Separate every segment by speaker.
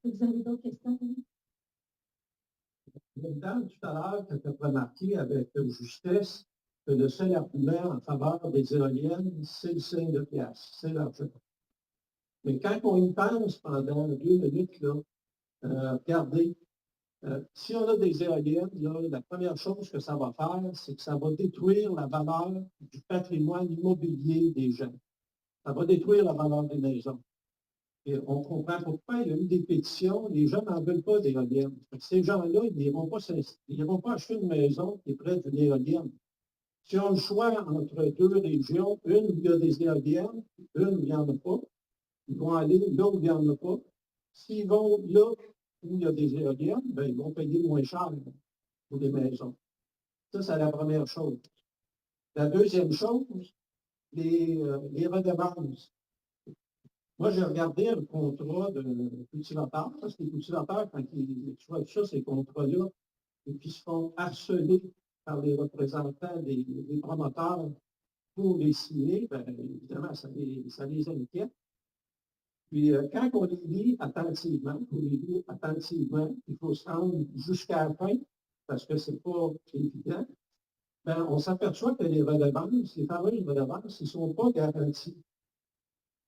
Speaker 1: Vous avez d'autres questions?
Speaker 2: Madame, tout à l'heure, tu as remarqué avec justesse que le seul argument en faveur des éoliennes, c'est le signe de pièce, c'est l'argent. Mais quand on y pense pendant 2 minutes, là, regardez, si on a des éoliennes, là, la première chose que ça va faire, c'est que ça va détruire la valeur du patrimoine immobilier des gens. Ça va détruire la valeur des maisons. Et on comprend pourquoi il y a eu des pétitions, les gens n'en veulent pas d'éoliennes. Ces gens-là, ils n'iront pas acheter une maison qui est près d'une éolienne. Si on a le choix entre deux régions, une où il y a des éoliennes, une où il n'y en a pas, ils vont aller là où il n'y en a pas. S'ils vont là où il y a des éoliennes, ben, ils vont payer moins cher pour des maisons. Ça, c'est la première chose. La deuxième chose, les redevances. Moi, j'ai regardé un contrat de cultivateur, parce que les cultivateurs, quand ils reçoivent ça, ces contrats-là, et puis se font harceler par les représentants des promoteurs pour les signer, bien évidemment, ça les inquiète. Puis, quand on les lit attentivement, il faut se rendre jusqu'à la fin, parce que c'est pas évident, bien, on s'aperçoit que les redevances, les fameuses redevances, ils ne sont pas garantis.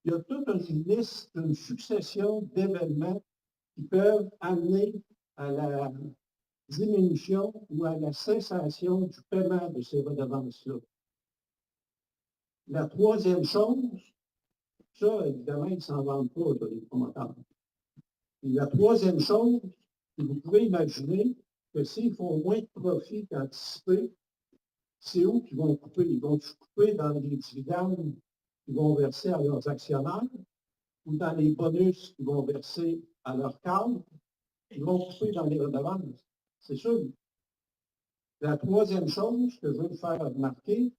Speaker 2: Il y a toute une liste, une succession d'événements qui peuvent amener à la diminution ou à la cessation du paiement de ces redevances-là. La troisième chose, ça, évidemment, ils ne s'en vendent pas, les promoteurs. Et la troisième chose, vous pouvez imaginer que s'ils font moins de profit qu'anticipé, c'est où qu'ils vont couper? Ils vont couper dans les dividendes qu'ils vont verser à leurs actionnaires ou dans les bonus qu'ils vont verser à leur cadre. Ils vont couper dans les redevances. C'est sûr. La troisième chose que je veux vous faire remarquer,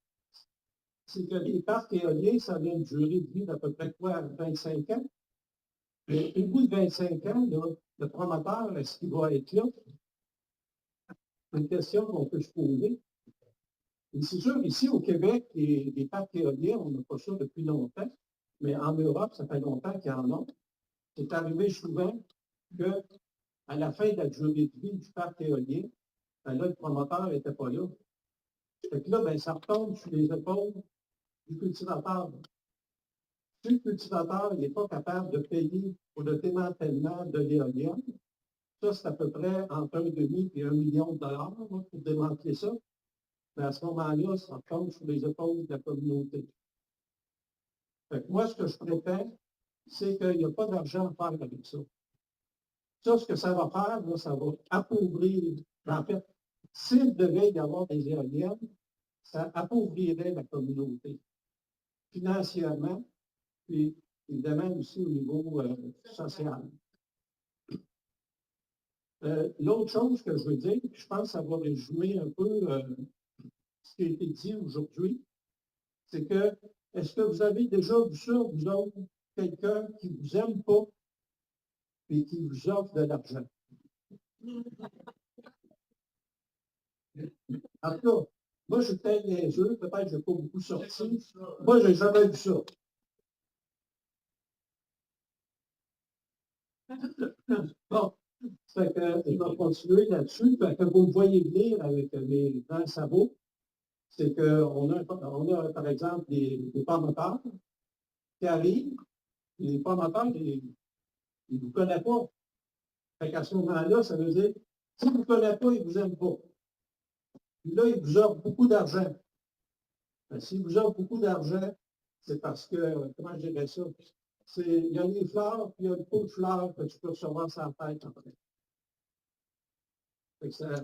Speaker 2: c'est que les parcs éoliens, ça a une durée de vie d'à peu près quoi, 25 ans. Mais au bout de 25 ans, là, le promoteur, est-ce qu'il va être là? C'est une question qu'on peut se poser. Et c'est sûr, ici au Québec, les parcs éoliens, on n'a pas ça depuis longtemps, mais en Europe, ça fait longtemps qu'il y en a. C'est arrivé souvent qu'à la fin de la durée de vie du parc éolien, ben là, le promoteur n'était pas là. Fait que là, ben, ça retombe sur les épaules du cultivateur. Si le cultivateur n'est pas capable de payer pour le démantèlement de l'éolienne, ça, c'est à peu près entre 1,5 et 1 million de dollars pour démanteler ça. Mais à ce moment-là, ça retombe sur les épaules de la communauté. Fait que moi, ce que je préfère, c'est qu'il n'y a pas d'argent à faire avec ça. Ça, ce que ça va faire, là, ça va appauvrir. En fait, s'il devait y avoir des éoliennes, ça appauvrirait la communauté financièrement, puis évidemment aussi au niveau social. L'autre chose que je veux dire, puis je pense que ça va résumer un peu ce qui a été dit aujourd'hui, c'est que, est-ce que vous avez déjà vu ça, vous autres, quelqu'un qui ne vous aime pas et qui vous offre de l'argent? En tout cas, moi, je suis peut-être niaiseux, peut-être que je n'ai pas beaucoup sorti. Moi, je n'ai jamais vu ça. Bon, fait que je vais continuer là-dessus. Fait que vous me voyez venir avec mes grands sabots, c'est qu'on a, par exemple, des promoteurs qui arrivent, les promoteurs, ils ne vous connaissent pas. Fait qu'à ce moment-là, ça veut dire, si vous ne connaissez pas, ils ne vous aiment pas. Puis là, ils vous offrent beaucoup d'argent. S'ils vous offrent beaucoup d'argent, c'est parce que, comment je dirais ça? Il y a les fleurs, puis il y a le pot de fleurs que tu peux recevoir sans tête après. Fait que ça,